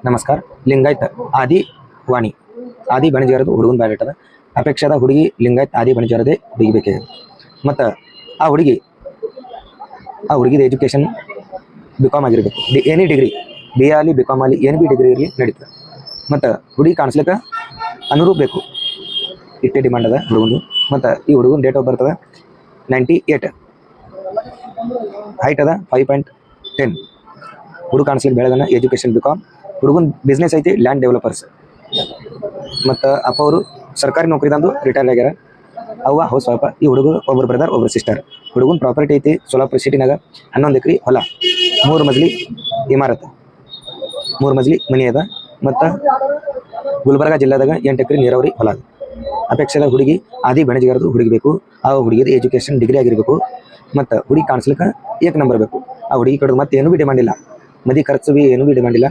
ನಮಸ್ಕಾರ. ಲಿಂಗಾಯತ್ ಆದಿ ವಾಣಿ ಆದಿ ಬಣಜಿಯರದು ಹುಡುಗನ ಬಯೋಡೇಟದ ಅಪೇಕ್ಷಾದ ಹುಡುಗಿ ಲಿಂಗಾಯತ್ ಆದಿ ಬಣಜಿಯರದೇ ಹುಡುಗಿ ಬೇಕಾಗಿದೆ. ಮತ್ತು ಆ ಹುಡುಗಿದ ಎಜುಕೇಷನ್ BCom ಆಗಿರಬೇಕು. ಎನಿ ಡಿಗ್ರಿ BA ಆಗಲಿ BCom ಆಗಲಿ ಏನು ಬಿ ಡಿಗ್ರಿ ಇರಲಿ ನಡೀತದೆ. ಮತ್ತು ಹುಡುಗಿ ಕಾಣಿಸ್ಲಿಕ್ಕೆ ಅನುರೂಪ ಬೇಕು, ಇಟ್ಟೆ ಡಿಮಾಂಡ್ ಅದ ಹುಡುಗಂದು. ಮತ್ತು ಈ ಹುಡುಗನ ಡೇಟ್ ಆಫ್ ಬರ್ತ್ ಅದ 98, ಹೈಟ್ ಅದ 5.10. ಹುಡುಗ ಕಾಣಿಸ್ಲಿಕ್ಕೆ ಬೆಳೆದನ, ಎಜುಕೇಷನ್ BCom. ಹುಡುಗನ ಬಿಸ್ನೆಸ್ ಐತಿ, ಲ್ಯಾಂಡ್ ಡೆವಲಪರ್ಸ್. ಮತ್ತು ಅಪ್ಪ ಅವರು ಸರ್ಕಾರಿ ನೌಕರಿದಂದು ರಿಟೈರ್ ಆಗ್ಯಾರ. ಅವ್ವ ಹೌಸ್ ವೈಫ. ಈ ಹುಡುಗ ಒಬ್ಬರು ಬ್ರದರ್ ಒಬ್ಬರು ಸಿಸ್ಟರ್. ಹುಡುಗನ ಪ್ರಾಪರ್ಟಿ ಐತಿ ಸೋಲಾಪುರ ಸಿಟಿನಾಗ 11 ಎಕರೆ ಹೊಲ, 3 ಮಜಲಿ ಇಮಾರತ್, 3 ಮಜಲಿ ಮನಿ ಅದ. ಮತ್ತು ಗುಲ್ಬರ್ಗ ಜಿಲ್ಲಾದಾಗ 8 ಎಕರೆ ನೀರಾವರಿ ಹೊಲ ಅದ. ಅಪೇಕ್ಷೆದ ಹುಡುಗಿ ಆದಿ ಬಣಜಿಗರದು ಹುಡುಗಿ ಬೇಕು. ಆ ಹುಡುಗಿದ ಎಜುಕೇಷನ್ ಡಿಗ್ರಿ ಆಗಿರಬೇಕು. ಮತ್ತು ಹುಡುಗಿ ಕಾಣಿಸ್ಲಿಕ್ಕೆ 1 ನಂಬರ್ ಬೇಕು. ಆ ಹುಡುಗಿ ಕಡೆ ಮತ್ತೆ ಏನೂ ಬಿ ಡಿಮಾಂಡ್ ಇಲ್ಲ, ಮದಿ ಖರ್ಚು ಬಿ ಏನೂ ಬಿ ಡಿಮಾಂಡ್ ಇಲ್ಲ.